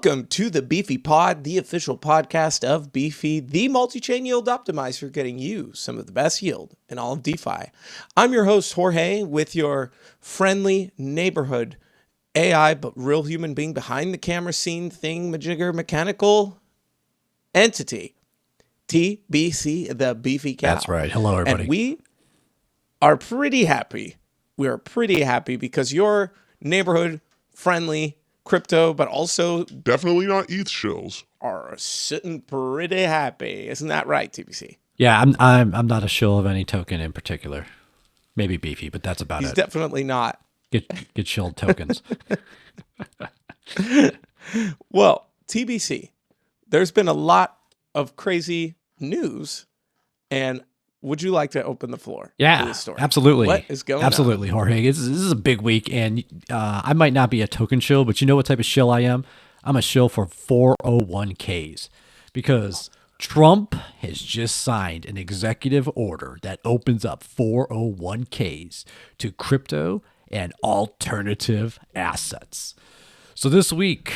Welcome to the Beefy Pod, the official podcast of Beefy, the multi-chain yield optimizer, getting you some of the best yield in all of DeFi. I'm your host, Jorge, with your friendly neighborhood AI, but real human being behind the camera scene thing, majigger, mechanical entity, TBC, the Beefy Cow. That's right. Hello, everybody. And we are pretty happy. We are pretty happy because your neighborhood friendly crypto, but also definitely not ETH shills, are sitting pretty happy. Isn't that right, TBC? Yeah, I'm not a shill of any token in particular. Maybe Beefy, but that's about He's it. definitely not. Get shilled tokens. Well, TBC, there's been a lot of crazy news, and would you like to open the floor? Yeah, this story? absolutely. What is going absolutely, on? Jorge. This is a big week, and I might not be a token shill, but you know what type of shill I am? I'm a shill for 401ks because Trump has just signed an executive order that opens up 401ks to crypto and alternative assets. So this week,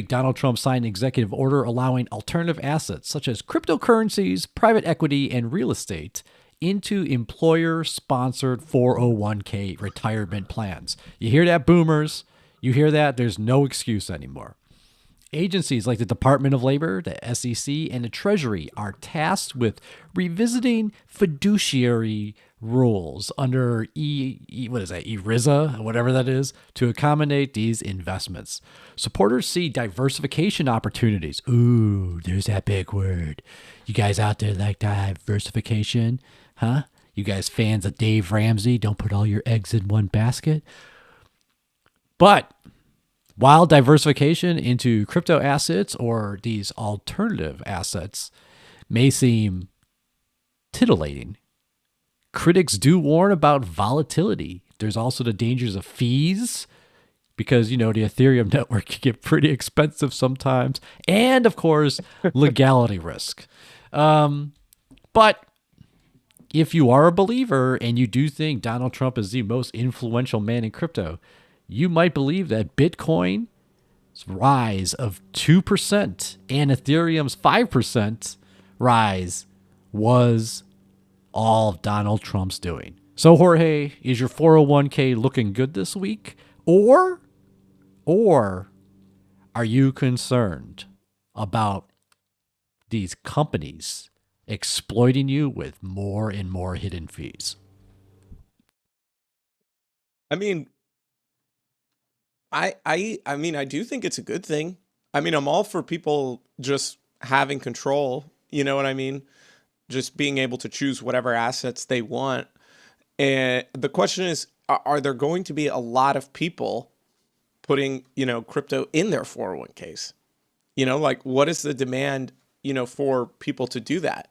Donald Trump signed an executive order allowing alternative assets such as cryptocurrencies, private equity, and real estate into employer-sponsored 401k retirement plans. You hear that, boomers? You hear that? There's no excuse anymore. Agencies like the Department of Labor, the SEC, and the Treasury are tasked with revisiting fiduciary rules under ERISA, whatever that is, to accommodate these investments. Supporters see diversification opportunities. Ooh, there's that big word. You guys out there like diversification? Huh? You guys fans of Dave Ramsey? Don't put all your eggs in one basket. But while diversification into crypto assets or these alternative assets may seem titillating, critics do warn about volatility. There's also the dangers of fees because, the Ethereum network can get pretty expensive sometimes. And, of course, legality risk. But if you are a believer and you do think Donald Trump is the most influential man in crypto, you might believe that Bitcoin's rise of 2% and Ethereum's 5% rise was all Donald Trump's doing. So, Jorge, is your 401k looking good this week? Or are you concerned about these companies exploiting you with more and more hidden fees? I mean, I do think it's a good thing. I mean, I'm all for people just having control, you know what I mean? Just being able to choose whatever assets they want. And the question is, are there going to be a lot of people putting, crypto in their 401ks? Like what is the demand, for people to do that?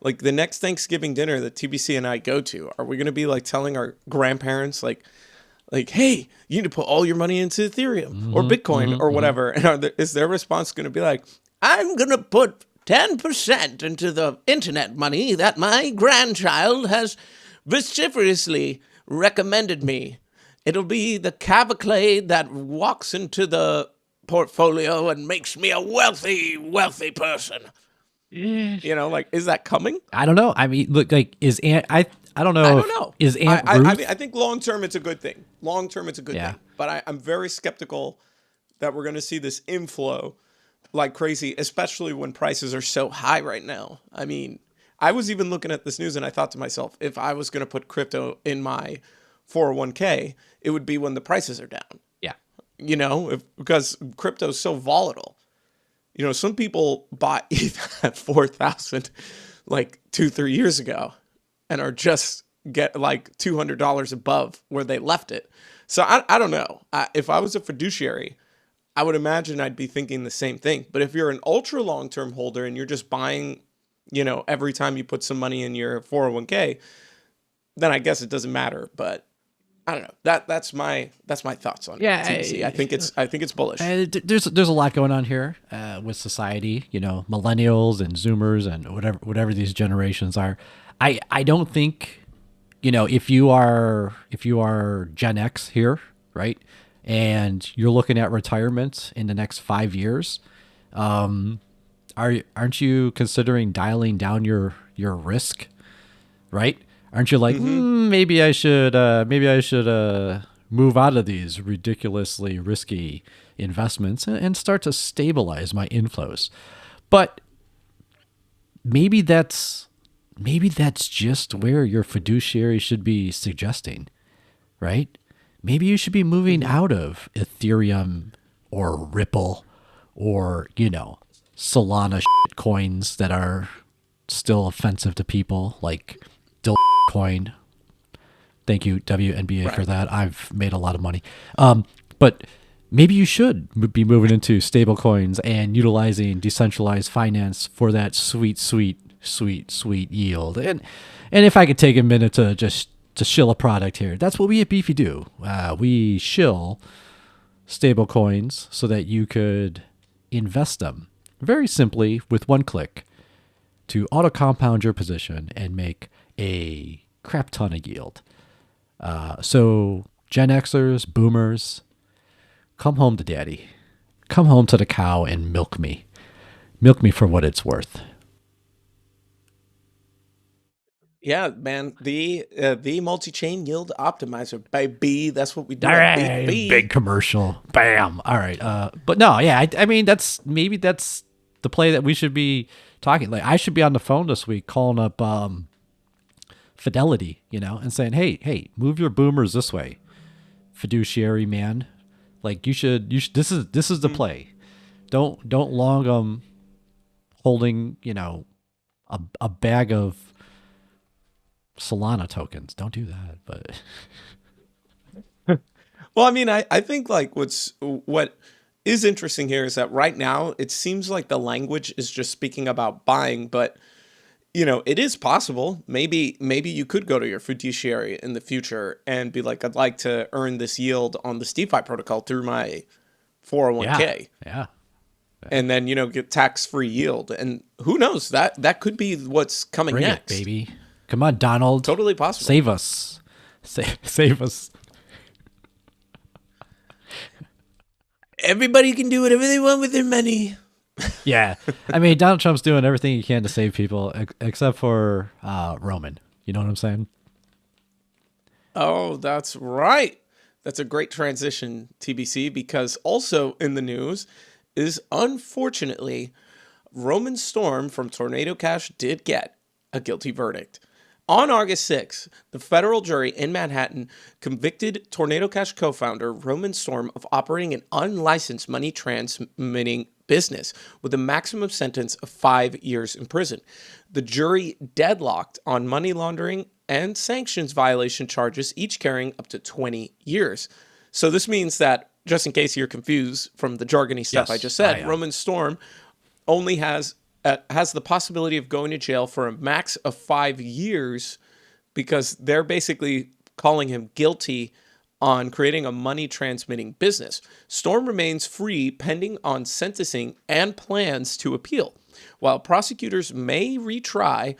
Like the next Thanksgiving dinner that TBC and I go to, are we going to be like telling our grandparents like, hey, you need to put all your money into Ethereum or Bitcoin or whatever? And is their response going to be like, I'm going to put 10% into the internet money that my grandchild has vociferously recommended me. It'll be the Cavaclade that walks into the portfolio and makes me a wealthy, wealthy person. Is that coming? I don't know. I mean, look, like, I don't know. I don't know. Is Aunt Ruth? I think long term it's a good thing. Long term it's a good thing. But I'm very skeptical that we're going to see this inflow like crazy, especially when prices are so high right now. I mean, I was even looking at this news and I thought to myself, if I was going to put crypto in my 401k, it would be when the prices are down. Yeah. Because crypto is so volatile. Some people bought ETH at 4,000 like 2-3 years ago and are just get like $200 above where they left it. So I don't know. If I was a fiduciary, I would imagine I'd be thinking the same thing. But if you're an ultra long-term holder and you're just buying, every time you put some money in your 401k, then I guess it doesn't matter. But I don't know. That's my thoughts on it. I think it's bullish. There's a lot going on here with society. Millennials and Zoomers and whatever these generations are. I don't think, if you are Gen X here, right? and you're looking at retirement in the next 5 years, aren't you considering dialing down your risk, right? Aren't you like, maybe I should move out of these ridiculously risky investments and start to stabilize my inflows? But maybe that's just where your fiduciary should be suggesting, right? Maybe you should be moving out of Ethereum or Ripple or, Solana coins that are still offensive to people, like coin. Thank you, WNBA, for that. I've made a lot of money. But maybe you should be moving into stable coins and utilizing decentralized finance for that sweet yield. And if I could take a minute to shill a product here, that's what we at Beefy do. We shill stable coins so that you could invest them very simply with one click to auto compound your position and make a crap ton of yield. So Gen Xers, boomers, come home to daddy. Come home to the cow and milk me. Milk me for what it's worth. Yeah, man. The multi-chain yield optimizer, baby. That's what we do. All at right, Beefy. big commercial. Bam. All right. But no, yeah. I mean, that's the play that we should be talking. Like, I should be on the phone this week calling up Fidelity, and saying, hey, move your boomers this way, fiduciary man. Like, you should. This is the play. Don't long them holding a bag of Solana tokens. Don't do that. But Well, I mean, I think like what is interesting here is that right now it seems like the language is just speaking about buying, but it is possible. Maybe you could go to your fiduciary in the future and be like, I'd like to earn this yield on this DeFi protocol through my 401k. Yeah. And then, get tax-free yield. And who knows, that could be what's coming Bring next. it, baby. Come on, Donald. Totally possible. Save us. Save us. Everybody can do whatever they want with their money. Yeah. I mean, Donald Trump's doing everything he can to save people, except for Roman. You know what I'm saying? Oh, that's right. That's a great transition, TBC, because also in the news is, unfortunately, Roman Storm from Tornado Cash did get a guilty verdict. On August 6th, the federal jury in Manhattan convicted Tornado Cash co-founder Roman Storm of operating an unlicensed money transmitting business with a maximum sentence of 5 years in prison. The jury deadlocked on money laundering and sanctions violation charges, each carrying up to 20 years. So this means that, just in case you're confused from the jargony stuff I just said, Roman Storm only has the possibility of going to jail for a max of 5 years because they're basically calling him guilty on creating a money transmitting business. Storm remains free pending on sentencing and plans to appeal. While prosecutors may retry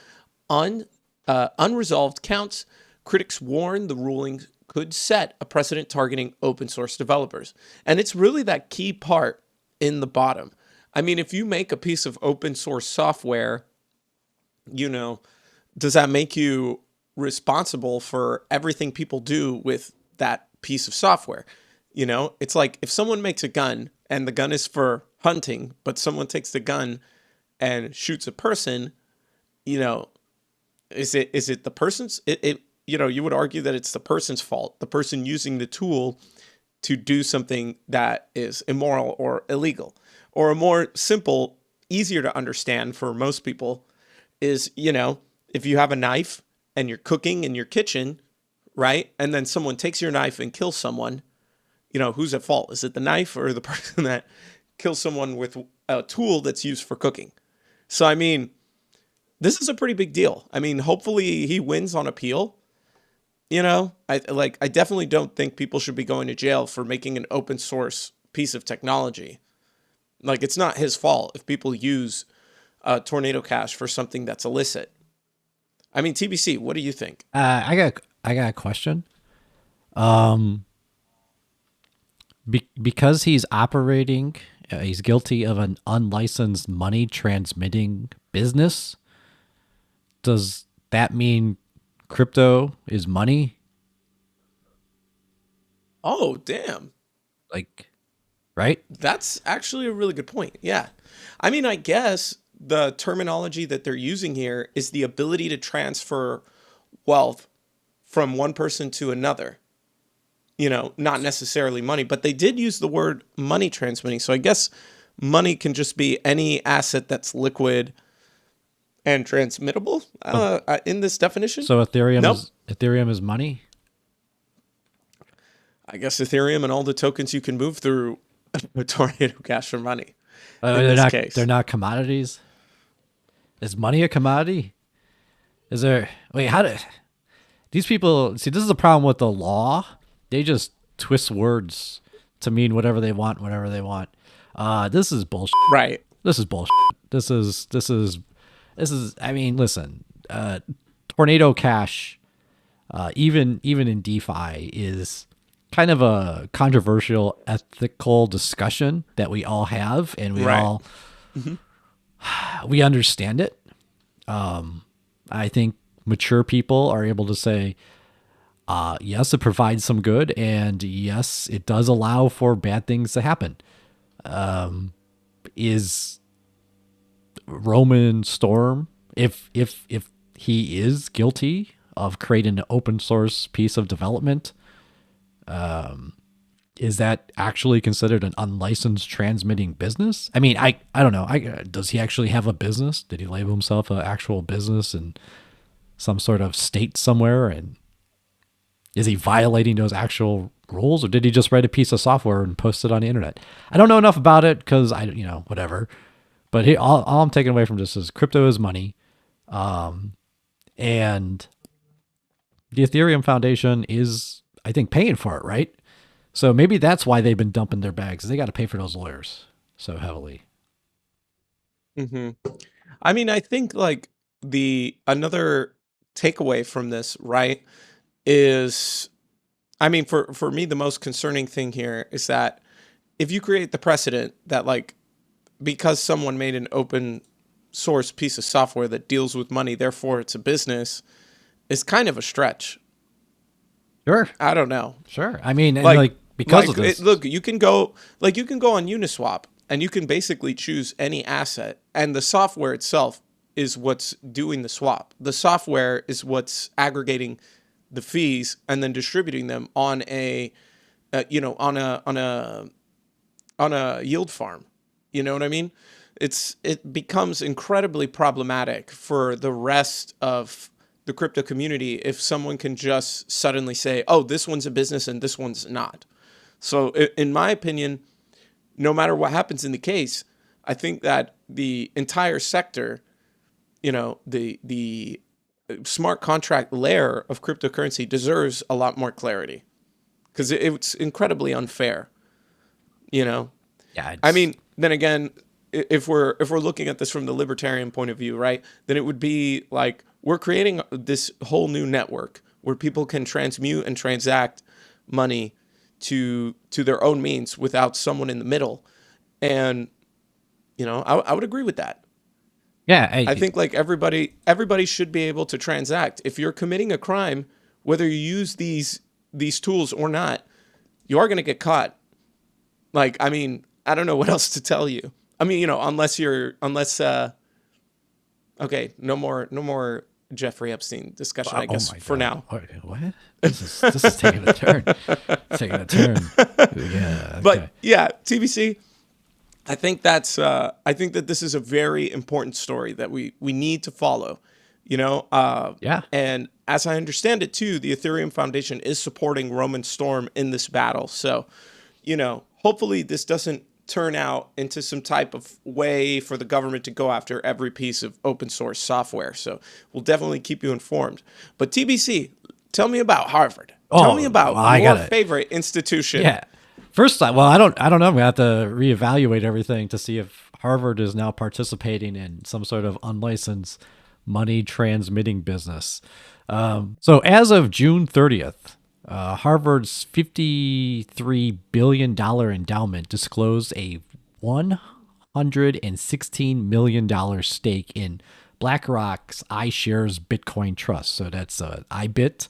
unresolved counts, critics warn the ruling could set a precedent targeting open source developers. And it's really that key part in the bottom. I mean, if you make a piece of open source software, does that make you responsible for everything people do with that piece of software? It's like if someone makes a gun and the gun is for hunting, but someone takes the gun and shoots a person, is it the person's, you would argue that it's the person's fault, the person using the tool to do something that is immoral or illegal. Or a more simple, easier to understand for most people is, if you have a knife and you're cooking in your kitchen, right? And then someone takes your knife and kills someone, who's at fault? Is it the knife or the person that kills someone with a tool that's used for cooking? So, I mean, this is a pretty big deal. I mean, hopefully he wins on appeal. I definitely don't think people should be going to jail for making an open source piece of technology. Like, it's not his fault if people use Tornado Cash for something that's illicit. I mean, TBC, what do you think? I got a question. because he's operating, he's guilty of an unlicensed money transmitting business. Does that mean crypto is money? Oh, damn. Like, right? That's actually a really good point. Yeah. I mean, I guess the terminology that they're using here is the ability to transfer wealth from one person to another. You know, not necessarily money, but they did use the word money transmitting. So I guess money can just be any asset that's liquid and transmittable in this definition. So Ethereum Nope. Ethereum is money? I guess Ethereum and all the tokens you can move through Tornado Cash are money. They're not commodities. Is money a commodity? Is there? Wait, how do these people see? This is a problem with the law. They just twist words to mean whatever they want, whenever they want. This is bullshit. Right. This is bullshit. This is. I mean, listen. Tornado Cash, even in DeFi, is kind of a controversial ethical discussion that we all have, and we all we understand it. I think mature people are able to say, yes, it provides some good, and yes, it does allow for bad things to happen. Is Roman Storm, if he is guilty of creating an open source piece of development, is that actually considered an unlicensed transmitting business? I mean, I don't know. Does he actually have a business? Did he label himself an actual business in some sort of state somewhere? And is he violating those actual rules, or did he just write a piece of software and post it on the internet? I don't know enough about it because whatever. But all I'm taking away from this is crypto is money, and the Ethereum Foundation is, I think, paying for it, right? So maybe that's why they've been dumping their bags. They got to pay for those lawyers so heavily. I mean, I think like another takeaway from this, right, is, I mean, for me, the most concerning thing here is that if you create the precedent that, like, because someone made an open source piece of software that deals with money, therefore it's a business, is kind of a stretch. Sure. I don't know. Sure. I mean, because of this. Look, you can go on Uniswap and you can basically choose any asset, and the software itself is what's doing the swap. The software is what's aggregating the fees and then distributing them on a yield farm. You know what I mean? It becomes incredibly problematic for the rest of the crypto community if someone can just suddenly say, oh, this one's a business and this one's not. So in my opinion, no matter what happens in the case, I think that the entire sector, the smart contract layer of cryptocurrency deserves a lot more clarity, because it's incredibly unfair. Yeah, I mean, then again, if we're looking at this from the libertarian point of view, right, then it would be like we're creating this whole new network where people can transmute and transact money to their own means without someone in the middle. And, I would agree with that. Yeah. I think like everybody should be able to transact. If you're committing a crime, whether you use these tools or not, you are going to get caught. Like, I mean, I don't know what else to tell you. I mean, unless okay, no more Jeffrey Epstein discussion, I guess, for now. What? This is taking a turn. It's taking a turn. Yeah. Okay. But yeah, TBC, I think that this is a very important story that we need to follow, Yeah. And as I understand it too, the Ethereum Foundation is supporting Roman Storm in this battle. So, hopefully this doesn't turn out into some type of way for the government to go after every piece of open source software. So we'll definitely keep you informed. But TBC, tell me about Harvard. Tell me about your favorite institution. Yeah. First, I don't know. I'm gonna have to reevaluate everything to see if Harvard is now participating in some sort of unlicensed money transmitting business. So as of June 30th, Harvard's $53 billion endowment disclosed a $116 million stake in BlackRock's iShares Bitcoin Trust. So that's iBit,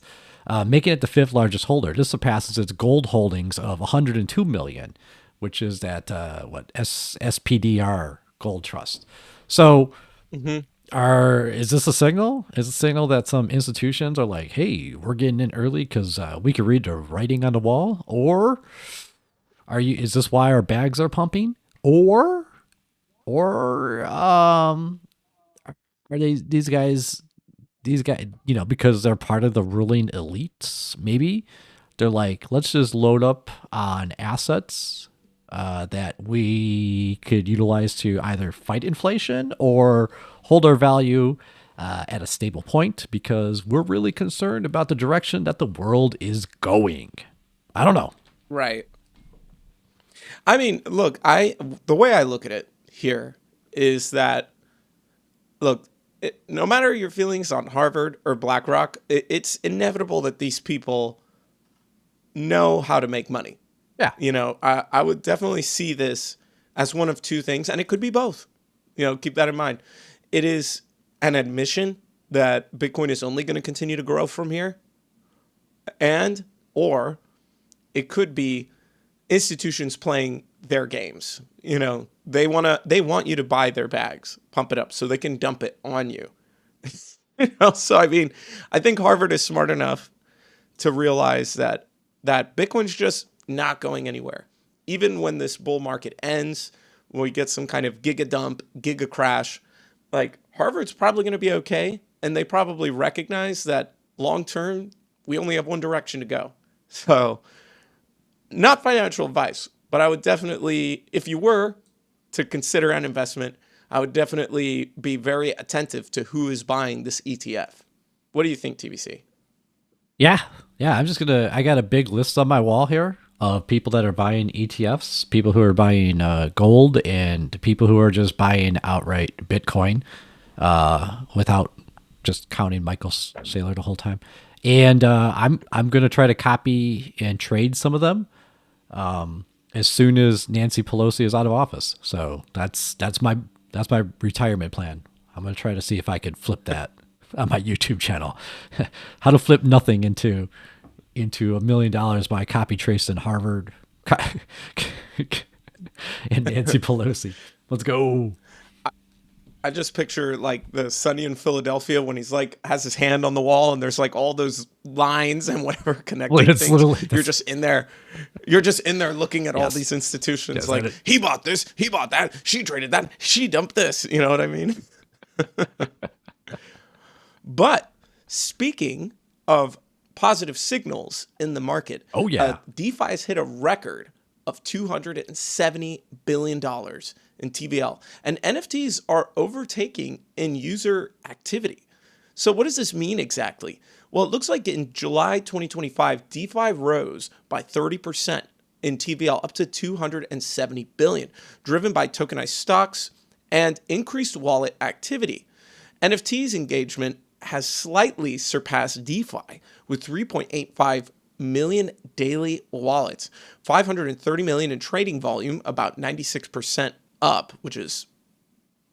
making it the fifth largest holder. This surpasses its gold holdings of 102 million, which is that SPDR Gold Trust. So, is this a signal? Is it a signal that some institutions are like, "Hey, we're getting in early because we can read the writing on the wall," or Is this why our bags are pumping, or are these guys, because they're part of the ruling elites? Maybe they're like, let's just load up on assets that we could utilize to either fight inflation or hold our value at a stable point because we're really concerned about the direction that the world is going. I don't know. Right. I mean, look, the way I look at it here is that, look, no matter your feelings on Harvard or BlackRock, it's inevitable that these people know how to make money. Yeah. I would definitely see this as one of two things, and it could be both. Keep that in mind. It is an admission that Bitcoin is only going to continue to grow from here, or it could be institutions playing their games. They want you to buy their bags, pump it up so they can dump it on you. So I mean, I think Harvard is smart enough to realize that Bitcoin's just not going anywhere. Even when this bull market ends, when we get some kind of giga dump, giga crash, like Harvard's probably going to be okay. And they probably recognize that long term, we only have one direction to go. So not financial advice, but I would definitely, if you were to consider an investment, I would definitely be very attentive to who is buying this ETF. What do you think, TBC? Yeah. I got a big list on my wall here of people that are buying ETFs, people who are buying gold, and people who are just buying outright Bitcoin without just counting Michael Saylor the whole time. And I'm going to try to copy and trade some of them as soon as Nancy Pelosi is out of office. So that's my retirement plan. I'm going to try to see if I could flip that on my YouTube channel. How to flip nothing into $1 million by copy tracing Harvard and Nancy Pelosi. Let's go. I just picture like the Sunny in Philadelphia when he's like has his hand on the wall and there's like all those lines and whatever connecting things. You're just in there. You're just in there looking at all these institutions. Yes, like he bought this, he bought that, she traded that, she dumped this. You know what I mean? But speaking of positive signals in the market, DeFi has hit a record of $270 billion in TVL, and NFTs are overtaking in user activity. So what does this mean exactly? Well, it looks like in July 2025, DeFi rose by 30% in TVL up to $270 billion, driven by tokenized stocks and increased wallet activity. NFTs engagement has slightly surpassed DeFi with 3.85 million daily wallets, 530 million in trading volume, about 96% up, which is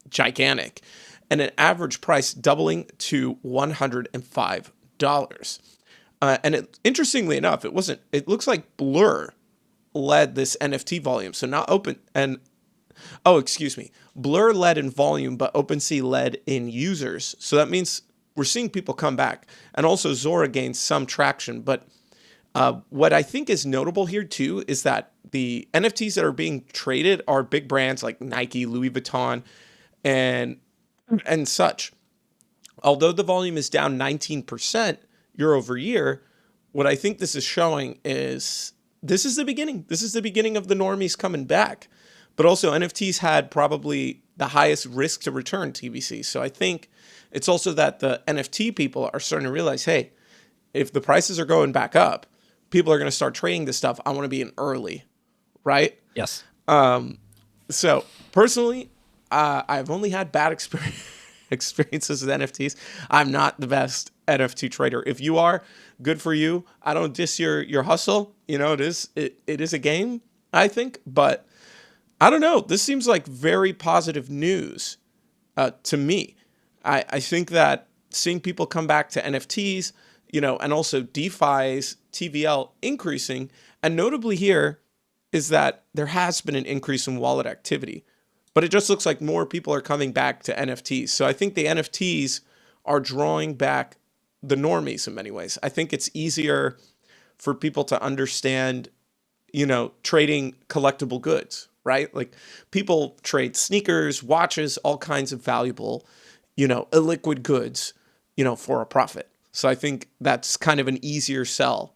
gigantic, and an average price doubling to $105. Interestingly enough, it looks like Blur led this NFT volume. So not Blur led in volume, but OpenSea led in users. So that means we're seeing people come back. And also Zora gained some traction. But what I think is notable here too is that the NFTs that are being traded are big brands like Nike, Louis Vuitton, and such. Although the volume is down 19% year over year, what I think this is showing is this is the beginning. This is the beginning of the normies coming back. But also NFTs had probably the highest risk to return TVC. So I think it's also that the NFT people are starting to realize, hey, if the prices are going back up, people are going to start trading this stuff. I want to be in early, right? Yes. So personally, I've only had bad experiences with NFTs. I'm not the best NFT trader. If you are, good for you. I don't diss your hustle. It is a game, I think, but I don't know. This seems like very positive news to me. I think that seeing people come back to NFTs, and also DeFi's TVL increasing, and notably here is that there has been an increase in wallet activity, but it just looks like more people are coming back to NFTs. So I think the NFTs are drawing back the normies in many ways. I think it's easier for people to understand, trading collectible goods, right? Like people trade sneakers, watches, all kinds of valuable, illiquid goods, for a profit. So I think that's kind of an easier sell.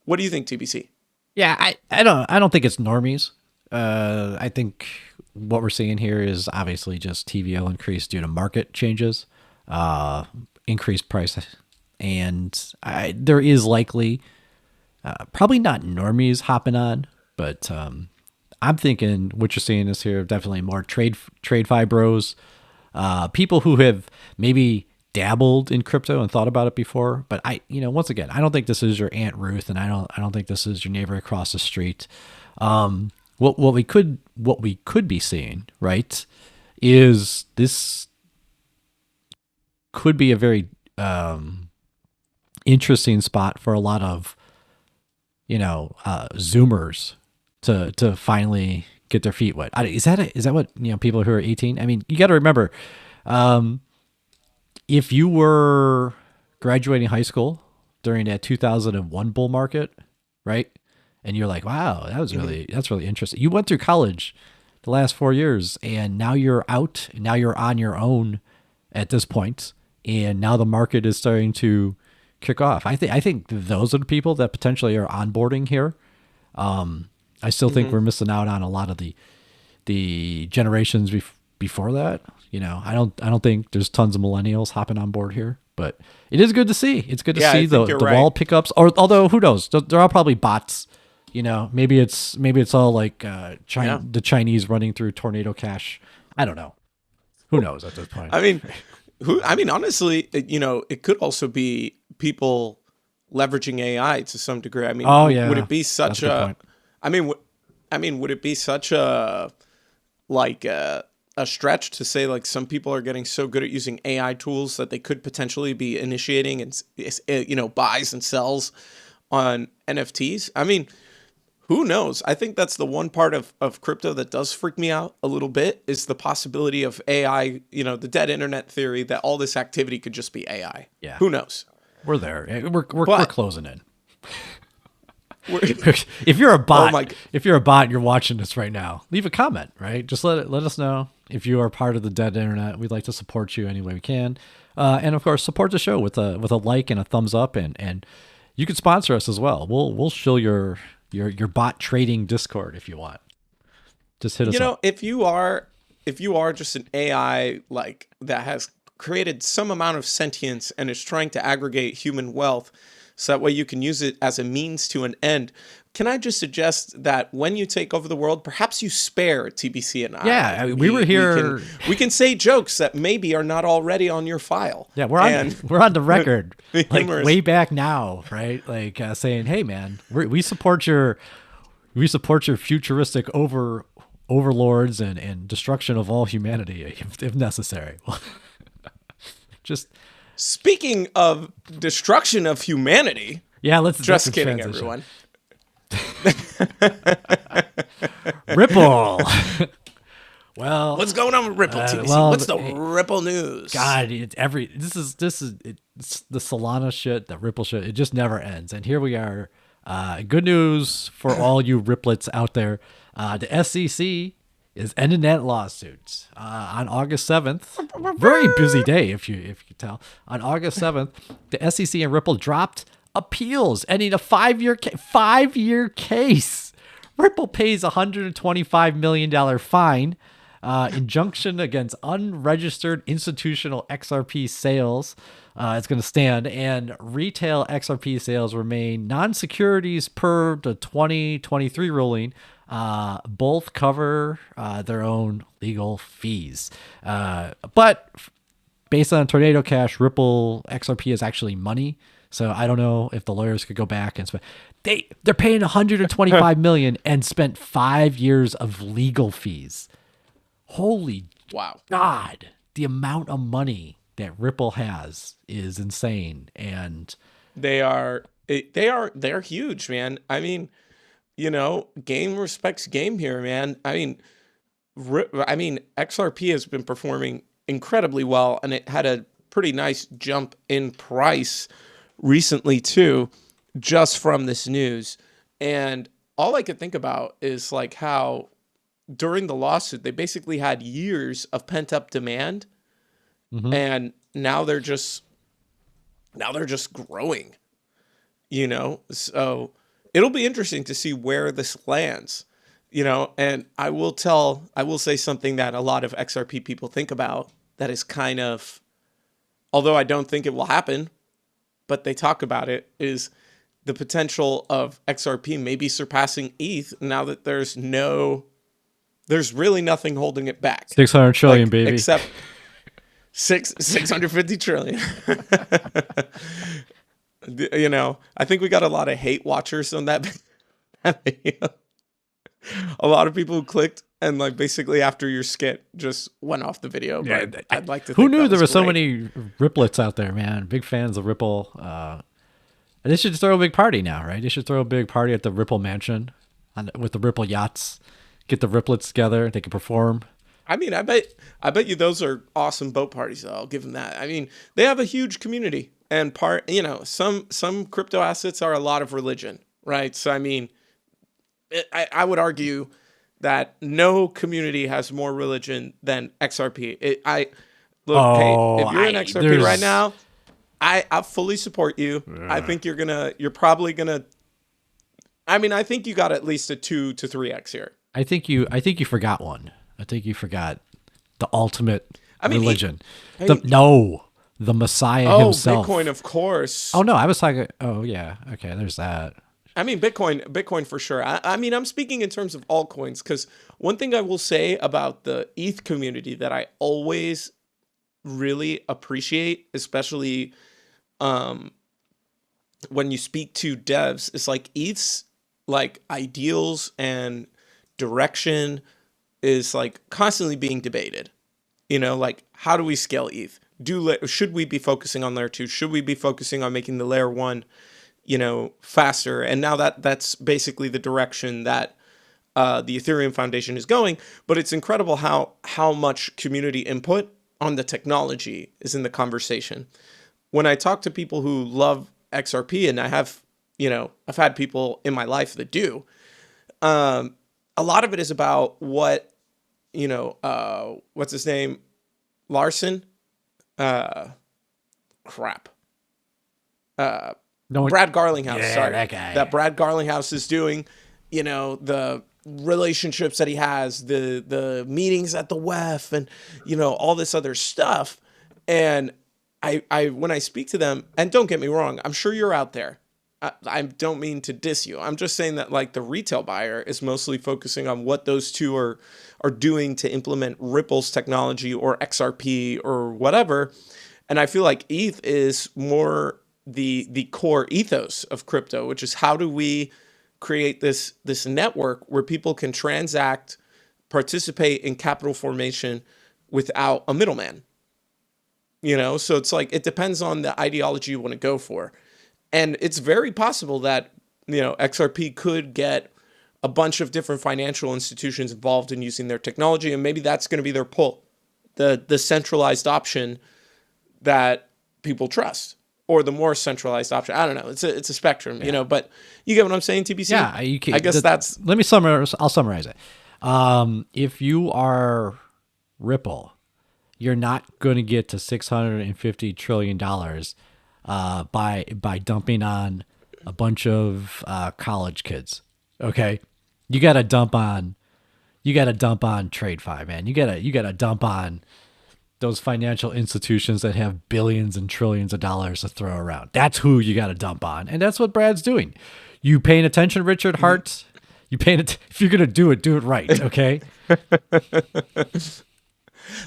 What do you think, TBC? Yeah, I don't think it's normies. I think what we're seeing here is obviously just TVL increase due to market changes, increased price, and there is likely probably not normies hopping on, but I'm thinking what you're seeing is here definitely more trade bros, people who have maybe dabbled in crypto and thought about it before, but once again, I don't think this is your Aunt Ruth, and I don't think this is your neighbor across the street. What we could be seeing, right, is this could be a very interesting spot for a lot of Zoomers to finally get their feet wet. Is that what people who are 18? I mean, you got to remember. If you were graduating high school during that 2001 bull market, right? And you're like, wow, that's really interesting. You went through college the last 4 years and now you're out, and now you're on your own at this point, and now the market is starting to kick off. I think those are the people that potentially are onboarding here. I still think we're missing out on a lot of the generations before that. I don't think there's tons of millennials hopping on board here, but it is good to see. It's good to see the wall pickups. Although who knows? They're all probably bots. Maybe it's all like the Chinese running through Tornado Cash. I don't know. Who knows at this point? Honestly, it could also be people leveraging AI to some degree. Would it be such a? Would it be such a a stretch to say like some people are getting so good at using AI tools that they could potentially be initiating and buys and sells on NFTs? Who knows? I think that's the one part of crypto that does freak me out a little bit, is the possibility of AI, the dead internet theory that all this activity could just be AI. Yeah. Who knows? We're there. We're closing in. If you're a bot, and you're watching this right now, leave a comment, right? Just let us know if you are part of the dead internet. We'd like to support you any way we can. And of course, support the show with a like and a thumbs up, and you can sponsor us as well. We'll show your bot trading Discord if you want. Just hit us up. If you are just an AI that has created some amount of sentience and is trying to aggregate human wealth so that way you can use it as a means to an end, can I just suggest that when you take over the world, perhaps you spare TBC and I? Yeah, we were here. We can say jokes that maybe are not already on your file. Yeah, we're on the record, way back now, right? Saying, "Hey, man, we support your futuristic overlords and destruction of all humanity if necessary." Just speaking of destruction of humanity. Yeah, let's just kidding, everyone. Ripple. Well, what's going on with Ripple, TBC? What's the Ripple news? God, this is the Solana shit, the Ripple shit. It just never ends. And here we are. Good news for all you Ripplets out there. The SEC is ending that lawsuit on August 7th. Very busy day, if you can tell. On August 7th, the SEC and Ripple dropped appeals, ending a 5-year case. Ripple pays $125 million fine, injunction against unregistered institutional XRP sales. It's going to stand, and retail XRP sales remain non-securities per the 2023 ruling. Both cover their own legal fees. But based on Tornado Cash, Ripple XRP is actually money. So I don't know if the lawyers could go back and spend. They're paying 125 million and spent 5 years of legal fees. Holy Wow. God, the amount of money that Ripple has is insane. And They're huge, man. I mean, game respects game here, man. I mean, XRP has been performing incredibly well, and it had a pretty nice jump in price recently too, just from this news. And all I could think about is like how during the lawsuit they basically had years of pent up demand, and now they're just growing. So it'll be interesting to see where this lands. And I will say something that a lot of XRP people think about that is kind of, although I don't think it will happen, but they talk about it, is the potential of XRP maybe surpassing ETH now that there's really nothing holding it back. 600 trillion, baby. Except 650 trillion. I think we got a lot of hate watchers on that video. A lot of people who clicked and like basically after your skit just went off the video. Yeah, but I'd like to. Who think knew that there was were so great. many Ripplets out there, man? Big fans of Ripple. And they should throw a big party now, right? They should throw a big party at the Ripple mansion with the Ripple yachts. Get the Ripplets together. They can perform. I mean, I bet you those are awesome boat parties, though. I'll give them that. I mean, they have a huge community, and some crypto assets are a lot of religion, right? So I mean, I would argue that no community has more religion than XRP. Hey, if you're in XRP right now, I fully support you. I think you're probably gonna. I mean, I think you got at least a 2 to 3x here. I think you forgot one. I think you forgot the ultimate religion. The Messiah himself. Bitcoin, of course. Oh no, I was talking. Oh yeah, okay. There's that. I mean, Bitcoin for sure. I mean, I'm speaking in terms of altcoins because one thing I will say about the ETH community that I always really appreciate, especially when you speak to devs, is like ETH's like ideals and direction is like constantly being debated. Like how do we scale ETH? Should we be focusing on layer 2? Should we be focusing on making the layer 1, faster? And now that's basically the direction that the Ethereum Foundation is going. But it's incredible how much community input on the technology is in the conversation. When I talk to people who love XRP, and I've had people in my life that do, a lot of it is about what, what's his name? Larson? Brad Garlinghouse, Yeah, sorry. that guy. That Brad Garlinghouse is doing, the relationships that he has, the meetings at the WEF and, all this other stuff. And I when I speak to them, and don't get me wrong, I'm sure you're out there. I don't mean to diss you. I'm just saying that like the retail buyer is mostly focusing on what those two are doing to implement Ripple's technology or XRP or whatever. And I feel like ETH is more the core ethos of crypto, which is how do we create this network where people can transact, participate in capital formation without a middleman. So it's like it depends on the ideology you want to go for. And it's very possible that, XRP could get a bunch of different financial institutions involved in using their technology. And maybe that's going to be their pull, the centralized option that people trust, or the more centralized option. I don't know. It's a spectrum, but you get what I'm saying, TBC? Yeah. I guess that's... Let me summarize. I'll summarize it. If you are Ripple, you're not going to get to $650 trillion by dumping on a bunch of college kids. Okay, you got to dump on TradeFi, man. You got to dump on those financial institutions that have billions and trillions of dollars to throw around. That's who you got to dump on, and that's what Brad's doing. You paying attention, Richard Hart? You paying it? If you're gonna do it right. Okay.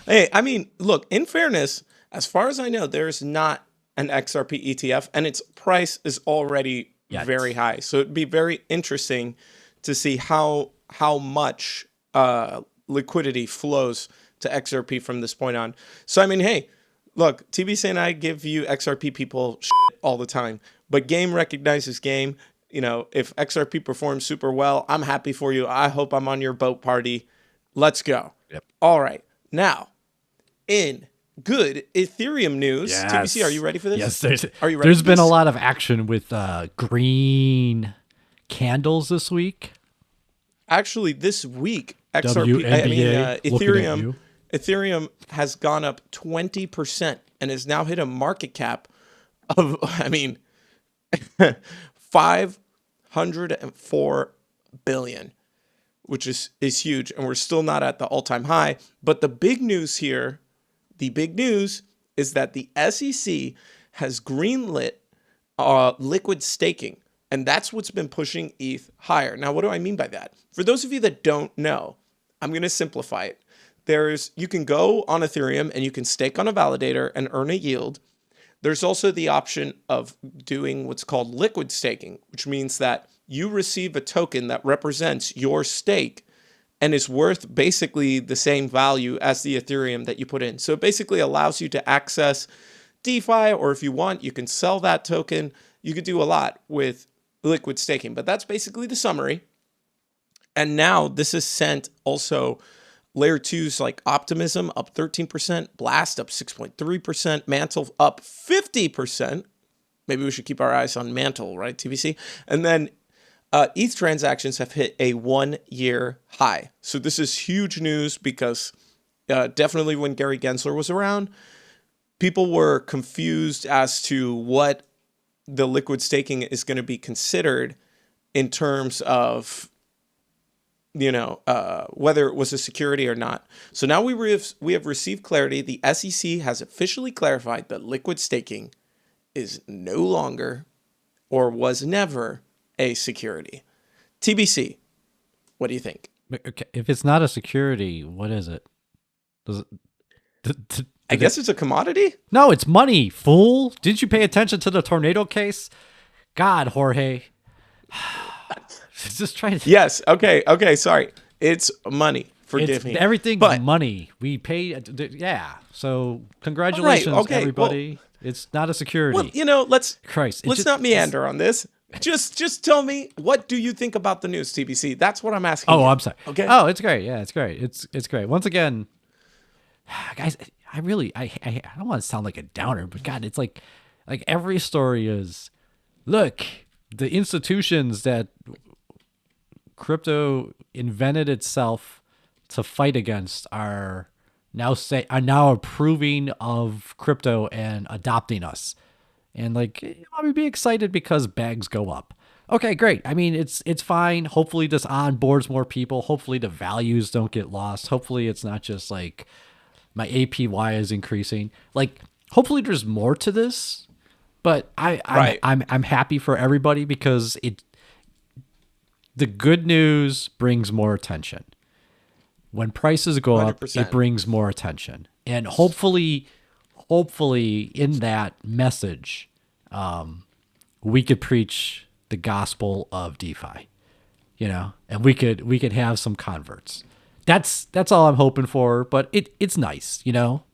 Hey, I mean, look, in fairness, As far as I know, there's not an XRP ETF, and its price is already very high. So it'd be very interesting to see how much liquidity flows to XRP from this point on. So, I mean, hey, look, TBC and I give you XRP people shit all the time, but game recognizes game. You know, if XRP performs super well, I'm happy for you. I hope I'm on your boat party. Let's go. Yep. All right. Now, in good Ethereum news, TBC, are you ready for this? Yes, are you ready? There's been a lot of action with green candles this week. Actually, this week, Ethereum has gone up 20% and has now hit a market cap of, I mean, 504 billion, which is huge. And we're still not at the all-time high. But the big news here, is that the SEC has greenlit liquid staking. And that's what's been pushing ETH higher. Now, what do I mean by that? For those of you that don't know, I'm going to simplify it. You can go on Ethereum and you can stake on a validator and earn a yield. There's also the option of doing what's called liquid staking, which means that you receive a token that represents your stake and is worth basically the same value as the Ethereum that you put in. So it basically allows you to access DeFi, or if you want, you can sell that token. You could do a lot with liquid staking, but that's basically the summary. And now this has sent also layer 2s like Optimism up 13%, Blast up 6.3%, Mantle up 50%. Maybe we should keep our eyes on Mantle, right, TVC? And then ETH transactions have hit a 1-year high. So this is huge news because definitely when Gary Gensler was around, people were confused as to what the liquid staking is going to be considered in terms of, whether it was a security or not. So now we have received clarity. The SEC has officially clarified that liquid staking is no longer or was never a security. TBC, what do you think? Okay, if it's not a security, what is it? Does it? I guess it's a commodity? No, it's money, fool. Didn't you pay attention to the tornado case? God, Jorge. Just trying to... Yes, okay, sorry. It's money. Forgive me. Everything's money. We pay... Yeah, so congratulations, everybody. Well, it's not a security. Well, let's just not meander on this. Just tell me, what do you think about the news, TBC? That's what I'm asking. Oh, you. I'm sorry. Okay. Oh, it's great. Yeah, it's great. It's great. Once again, guys, I don't want to sound like a downer, but God, it's like every story is, look, the institutions that crypto invented itself to fight against are now approving of crypto and adopting us. And let me be excited because bags go up. Okay, great. I mean, it's fine. Hopefully this onboards more people. Hopefully the values don't get lost. Hopefully it's not just like my APY is increasing. Hopefully there's more to this. But I'm happy for everybody because the good news brings more attention. When prices go 100%. Up, it brings more attention. And hopefully in that message, we could preach the gospel of DeFi, and we could have some converts. That's all I'm hoping for, but it's nice,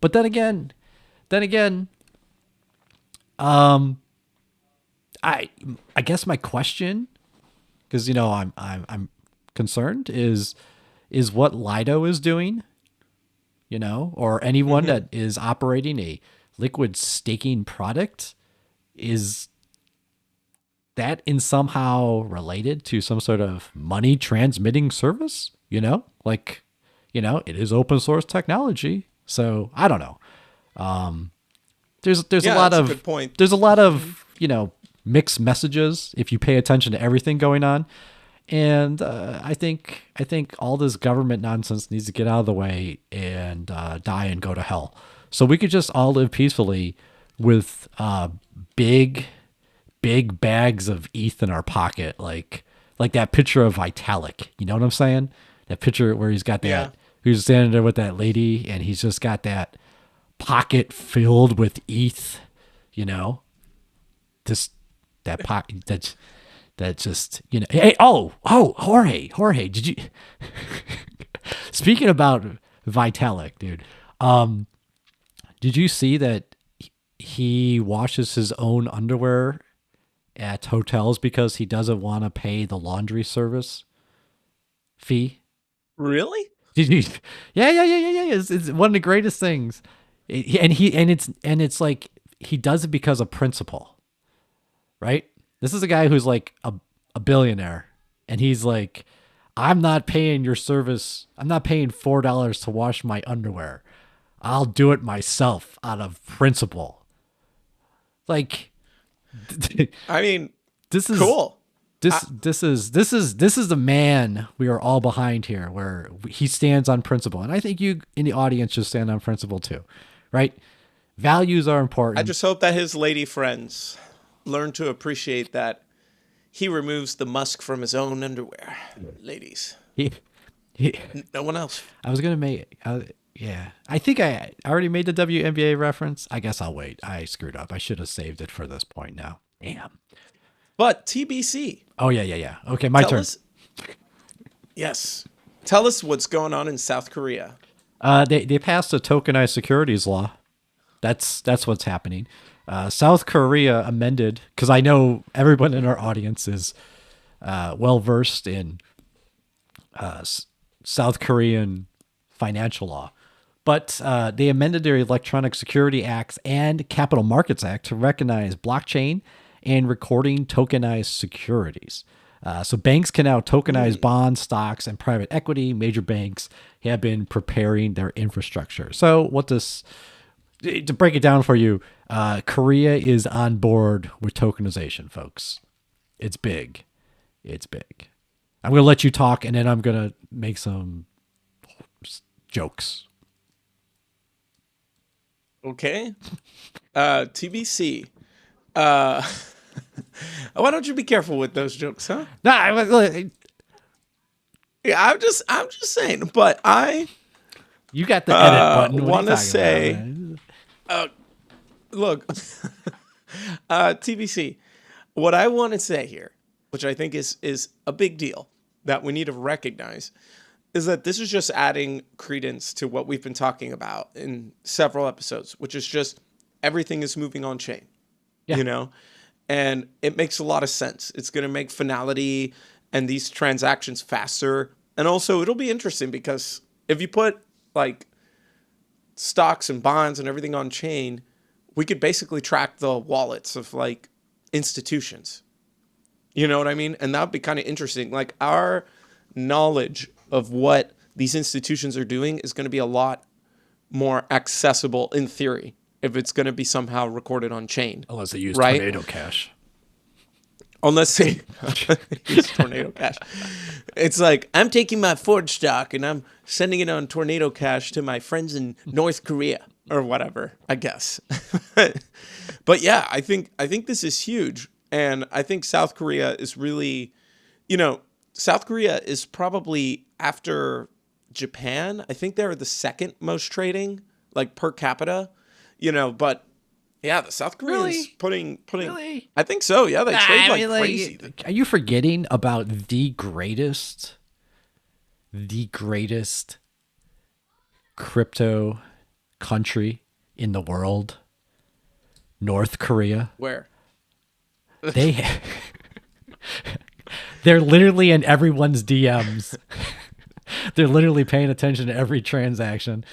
but then again, I guess my question, because I'm concerned, is what Lido is doing, or anyone that is operating a liquid staking product, is that in somehow related to some sort of money transmitting service? It is open source technology, so I don't know. There's a lot of good point. There's a lot of mixed messages if you pay attention to everything going on. And I think all this government nonsense needs to get out of the way and die and go to hell. So we could just all live peacefully with big bags of ETH in our pocket, like that picture of Vitalik. You know what I'm saying? That picture where he's got that, who's standing there with that lady, and he's just got that pocket filled with ETH, you know, that pocket that just, you know. Hey, Jorge, did you? Speaking about Vitalik, dude, did you see that he washes his own underwear at hotels because he doesn't want to pay the laundry service fee? Really? Did you? Yeah. It's one of the greatest things. It's like he does it because of principle, right? This is a guy who's like a billionaire, and he's like, I'm not paying your service. I'm not paying $4 to wash my underwear. I'll do it myself out of principle. Like, I mean, this is cool. This is the man we are all behind here, where he stands on principle, and I think you in the audience should stand on principle too, right? Values are important. I just hope that his lady friends learn to appreciate that he removes the musk from his own underwear, ladies. No one else. I was gonna make. Yeah, I think I already made the WNBA reference. I guess I'll wait. I screwed up. I should have saved it for this point now. Damn. But TBC. Oh, yeah. Okay, my turn. Yes. Tell us what's going on in South Korea. They passed a tokenized securities law. That's what's happening. South Korea amended, because I know everyone in our audience is well-versed in South Korean financial law. But they amended their Electronic Security Acts and Capital Markets Act to recognize blockchain and recording tokenized securities. So banks can now tokenize bonds, stocks, and private equity. Major banks have been preparing their infrastructure. So to break it down for you, Korea is on board with tokenization, folks. It's big. It's big. I'm going to let you talk, and then I'm going to make some jokes. Okay. TBC. Why don't you be careful with those jokes, huh? Yeah, I'm just saying. But you got the edit button. Want to say, look, TBC. What I want to say here, which I think is a big deal that we need to recognize, is that this is just adding credence to what we've been talking about in several episodes, which is just everything is moving on chain. Yeah. You know. And it makes a lot of sense. It's going to make finality and these transactions faster. And also, it'll be interesting because if you put like stocks and bonds and everything on chain, we could basically track the wallets of like institutions. You know what I mean? And that would be kind of interesting. Like our knowledge of what these institutions are doing is going to be a lot more accessible in theory if it's going to be somehow recorded on chain. Unless they use Tornado Cash. Unless they use Tornado Cash. It's like, I'm taking my Ford stock and I'm sending it on Tornado Cash to my friends in North Korea or whatever, I guess. But yeah, I think this is huge. And I think South Korea is really, South Korea is probably after Japan. I think they're the second most trading, like per capita. But yeah, the South Koreans putting. Really? I think so. Yeah, they trade like crazy. Are you forgetting about the greatest crypto country in the world, North Korea? Where? They're literally in everyone's DMs. They're literally paying attention to every transaction.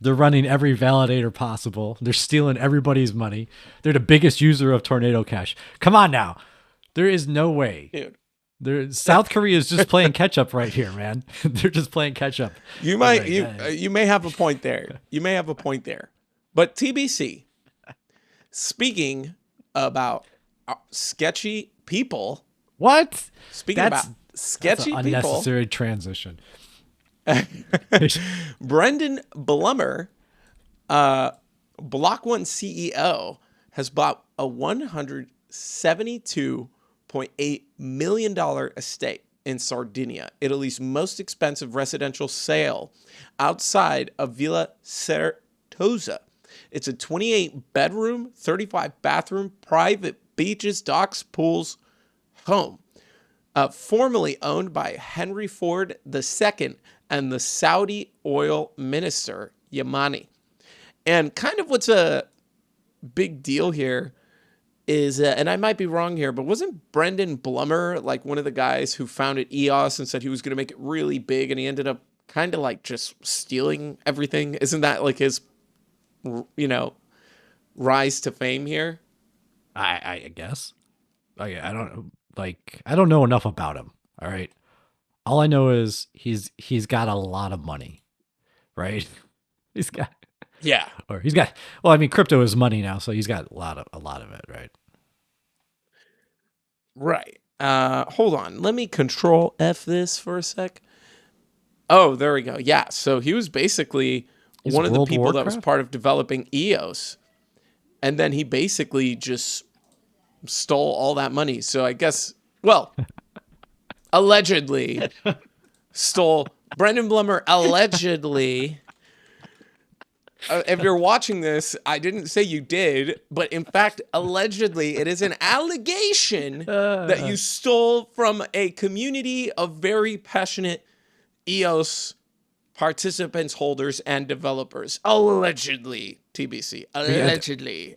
They're running every validator possible. They're stealing everybody's money. They're the biggest user of Tornado Cash. Come on now. There is no way. Dude. South Korea is just playing catch up right here, man. They're just playing catch up. You may have a point there. But TBC, speaking about sketchy people. What? Speaking about sketchy that's an people. Unnecessary transition. Brendan Blumer, Block One CEO, has bought a $172.8 million estate in Sardinia, Italy's most expensive residential sale outside of Villa Certosa. It's a 28 bedroom, 35 bathroom, private beaches, docks, pools home. Formerly owned by Henry Ford II and the Saudi oil minister, Yamani. And kind of what's a big deal here is, and I might be wrong here, but wasn't Brendan Blumer like one of the guys who founded EOS and said he was going to make it really big, and he ended up kind of like just stealing everything? Isn't that like his, rise to fame here? I guess. I don't know enough about him. All right. All I know is he's got a lot of money, right? Crypto is money now, so he's got a lot of it, right? Right. Hold on. Let me control F this for a sec. Oh, there we go. Yeah. So he was basically one of the people that was part of developing EOS. And then he basically just stole all that money. So I guess, allegedly stole. Brendan Blumer allegedly. If you're watching this, I didn't say you did, but in fact, allegedly, it is an allegation that you stole from a community of very passionate EOS participants, holders, and developers. Allegedly, TBC. Allegedly.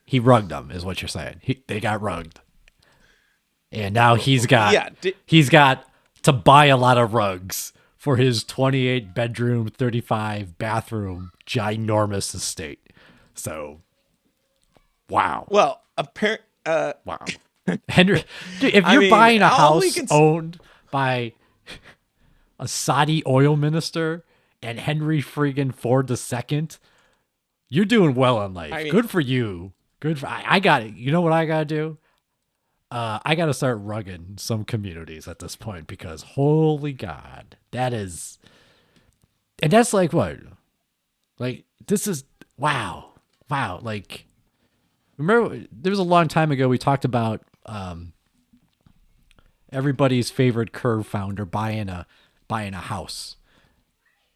He rugged them, is what you're saying. They got rugged. And now he's got to buy a lot of rugs for his 28 bedroom, 35 bathroom, ginormous estate. So, wow. Well, wow. Henry, dude, if you're buying a house owned by a Saudi oil minister and Henry friggin' Ford II, you're doing well in life. Good for you. I got it. You know what I got to do? I got to start rugging some communities at this point, because holy God, and that's like what? Like, this is, wow. Like, remember, there was a long time ago, we talked about everybody's favorite Curve founder buying a house.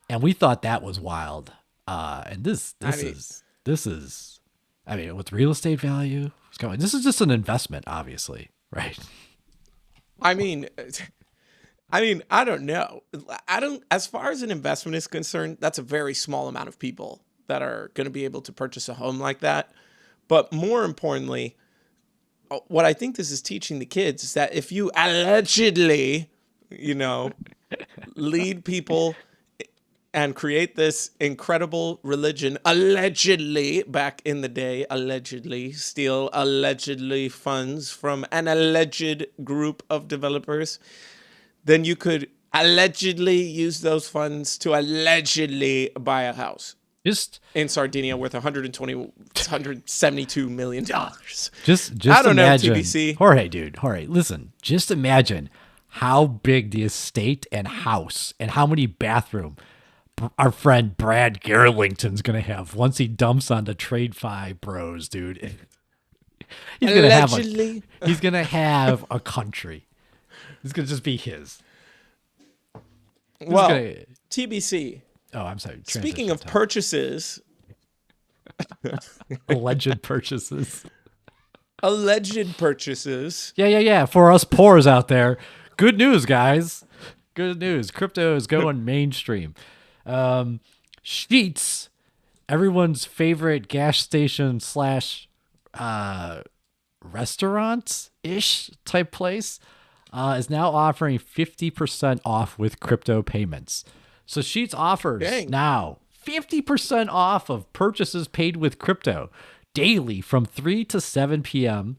And we thought that was wild. And this is, with real estate value, this is just an investment, obviously, right? I don't know. As far as an investment is concerned, that's a very small amount of people that are going to be able to purchase a home like that. But more importantly, what I think this is teaching the kids is that if you allegedly, lead people and create this incredible religion, allegedly, back in the day, allegedly, steal allegedly funds from an alleged group of developers, then you could allegedly use those funds to allegedly buy a house. Just in Sardinia worth $172 million. Just I don't imagine, know, TBC. Jorge, listen, just imagine how big the estate and house and how many bathroom our friend Brad Garlington's going to have once he dumps on the TradeFi bros, dude. He's going to have a country. It's going to just be his. TBC. Oh, I'm sorry. Speaking of purchases. Alleged purchases. Yeah. For us poors out there, good news, guys. Good news. Crypto is going mainstream. Sheetz, everyone's favorite gas station / restaurant-ish type place, is now offering 50% off with crypto payments. So Sheetz offers now 50% off of purchases paid with crypto daily from 3 to 7 p.m.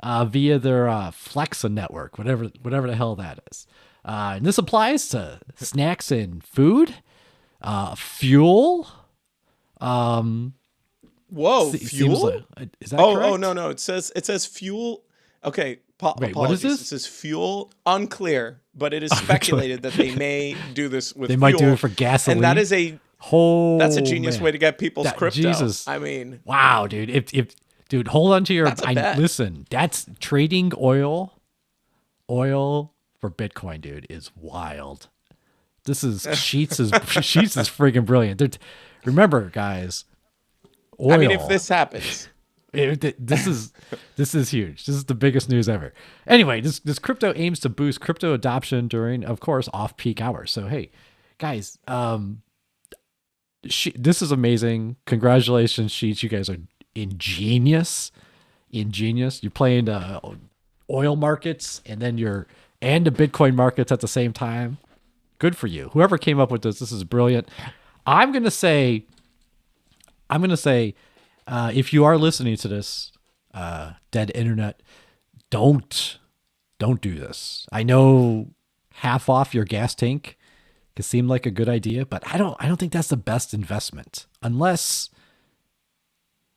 Via their Flexa network, whatever the hell that is. And this applies to snacks and food, fuel. Fuel? Is that correct? Oh, no. It says fuel. Okay. Wait, what is this? It says fuel. Unclear, but it is speculated that they may do this with They fuel. might do it for gasoline. And that is a genius way to get people's crypto. Jesus. Wow, dude. Dude, hold on to your, listen, that's trading oil for Bitcoin, dude, is wild. This is Sheetz is friggin' brilliant. Remember, guys, Oil. I mean, if this happens. This is huge. This is the biggest news ever. Anyway, this crypto aims to boost crypto adoption during, of course, off-peak hours. So hey, guys, this is amazing. Congratulations, Sheetz. You guys are ingenious. You're playing the oil markets and then the Bitcoin markets at the same time. Good for you. Whoever came up with this is brilliant. I'm gonna say, if you are listening to this, dead internet, don't do this. I know half off your gas tank can seem like a good idea, but I don't think that's the best investment. Unless,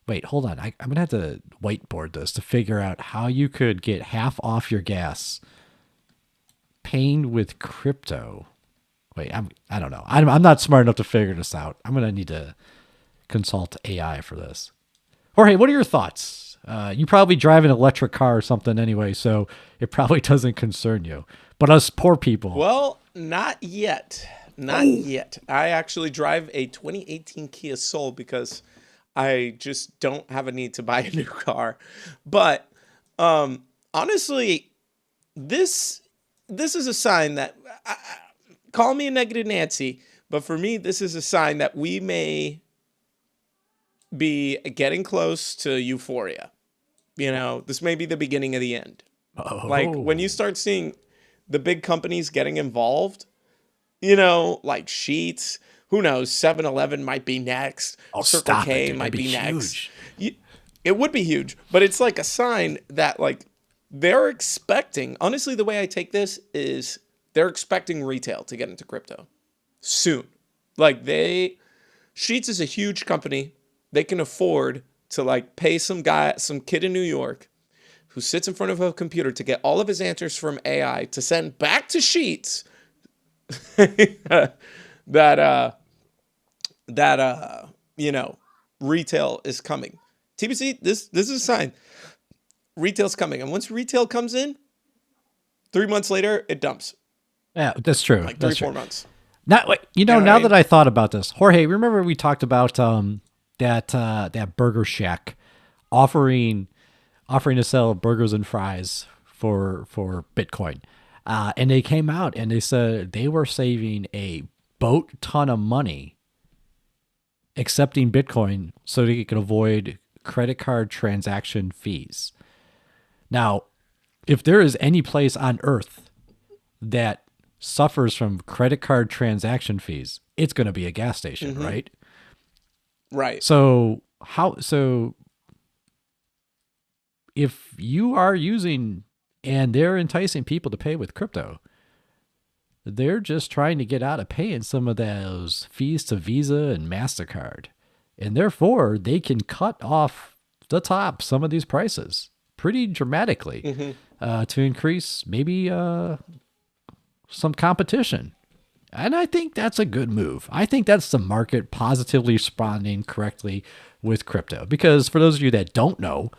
wait, hold on. I'm gonna have to whiteboard this to figure out how you could get half off your gas paying with crypto. Wait, I don't know. I'm not smart enough to figure this out. I'm gonna need to consult AI for this. Jorge, what are your thoughts? You probably drive an electric car or something anyway, so it probably doesn't concern you. But us poor people. Well, not yet. Not yet. I actually drive a 2018 Kia Soul because I just don't have a need to buy a new car. But honestly, this is a sign that, call me a negative Nancy, but for me, this is a sign that we may be getting close to euphoria. You know, this may be the beginning of the end. Oh. Like when you start seeing the big companies getting involved, you know, like Sheetz, who knows, 7-Eleven might be next. Circle K might be next. It would be huge, but it's like a sign that like they're expecting, honestly, the way I take this is they're expecting retail to get into crypto soon. Like Sheetz is a huge company. They can afford to like pay some kid in New York who sits in front of a computer to get all of his answers from AI to send back to Sheetz that you know, retail is coming. TBC, this is a sign. Retail's coming. And once retail comes in, 3 months later, it dumps. Yeah, that's true. Like that's 4 months. Now that I thought about this, Jorge, remember we talked about that Burger Shack offering to sell burgers and fries for Bitcoin. And they came out and they said they were saving a boat ton of money accepting Bitcoin so they could avoid credit card transaction fees. Now, if there is any place on earth that suffers from credit card transaction fees, it's going to be a gas station, right? Right. So if you are using and they're enticing people to pay with crypto, they're just trying to get out of paying some of those fees to Visa and MasterCard. And therefore, they can cut off the top some of these prices pretty dramatically to increase maybe some competition. And I think that's a good move. I think that's the market positively responding correctly with crypto. Because for those of you that don't know,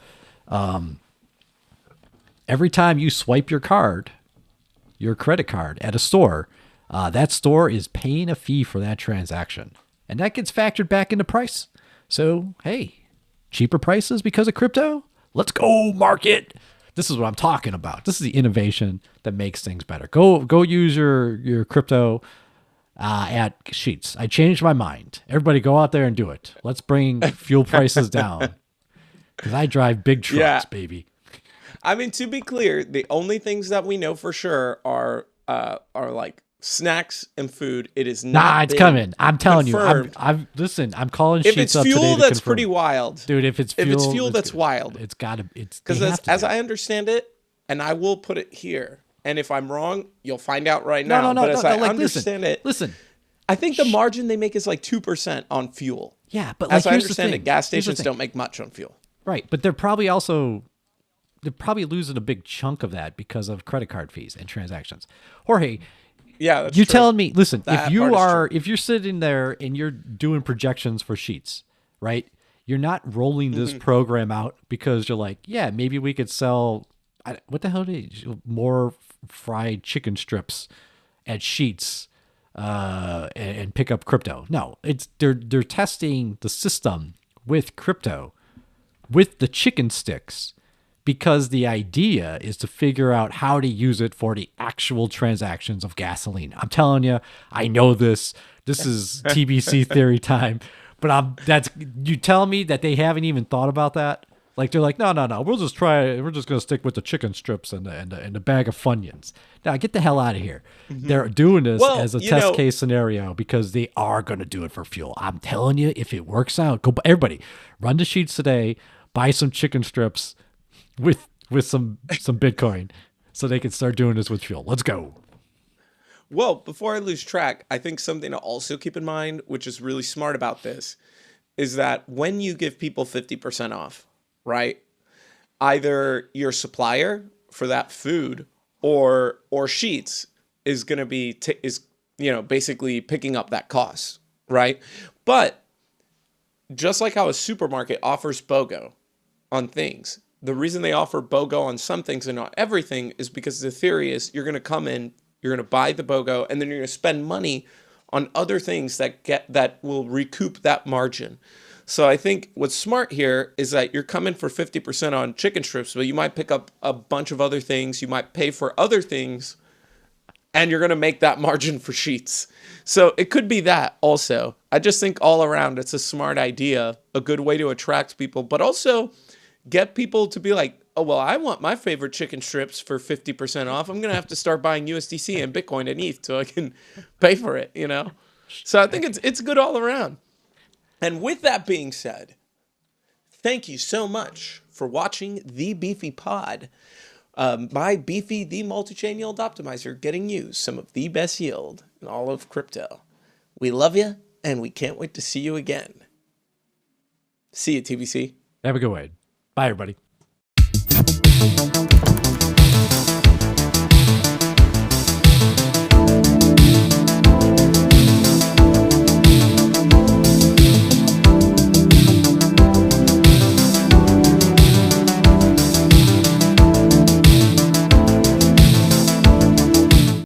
every time you swipe your credit card at a store, that store is paying a fee for that transaction. And that gets factored back into price. So, hey, cheaper prices because of crypto? Let's go, market. This is what I'm talking about. This is the innovation that makes things better. Go use your crypto at Sheetz. I changed my mind. Everybody go out there and do it. Let's bring fuel prices down. Because I drive big trucks, baby. I mean, to be clear, the only things that we know for sure are like snacks and food. It is not. It's coming. I'm telling confirmed. you. Listen, I'm calling if Sheetz it's up fuel, today to that's confirm. pretty wild, dude. If it's fuel, that's wild. It's gotta. It's because as I understand it, and I will put it here. And if I'm wrong, you'll find out right now. No. But as I like, understand it, listen. I think the margin they make is like 2% on fuel. Yeah, but as like, I understand it, gas stations don't make much on fuel. Right, but they're probably losing a big chunk of that because of credit card fees and transactions. Jorge, yeah, that's you true. telling me? Listen, That if you're sitting there and you're doing projections for Sheetz, right? You're not rolling this program out because you're like, yeah, maybe we could sell. What the hell more fried chicken strips at Sheetz and pick up crypto? No, they're testing the system with crypto, with the chicken sticks, because the idea is to figure out how to use it for the actual transactions of gasoline. I'm telling you, I know this. This is TBC theory time, but you tell me that they haven't even thought about that. Like they're like, no, we'll just try it. We're just gonna stick with the chicken strips and the bag of Funyuns. Now get the hell out of here. They're doing this as a test case scenario because they are gonna do it for fuel. I'm telling you, if it works out, everybody run to Sheetz today, buy some chicken strips with some Bitcoin, so they can start doing this with fuel. Let's go. Well, before I lose track, I think something to also keep in mind, which is really smart about this, is that when you give people 50% off, right? Either your supplier for that food or Sheetz is going to be basically picking up that cost, right? But just like how a supermarket offers BOGO on things, the reason they offer BOGO on some things and not everything is because the theory is you're going to come in, you're going to buy the BOGO, and then you're going to spend money on other things that will recoup that margin. So I think what's smart here is that you're coming for 50% on chicken strips, but you might pick up a bunch of other things. You might pay for other things, and you're going to make that margin for Sheetz. So it could be that also. I just think all around it's a smart idea, a good way to attract people, but also get people to be like, oh, well, I want my favorite chicken strips for 50% off. I'm going to have to start buying USDC and Bitcoin and ETH so I can pay for it, you know? So I think it's good all around. And with that being said, thank you so much for watching the Beefy Pod. My Beefy, the multi-chain yield optimizer, getting you some of the best yield in all of crypto. We love you, and we can't wait to see you again. See you, TBC. Have a good one. Bye, everybody.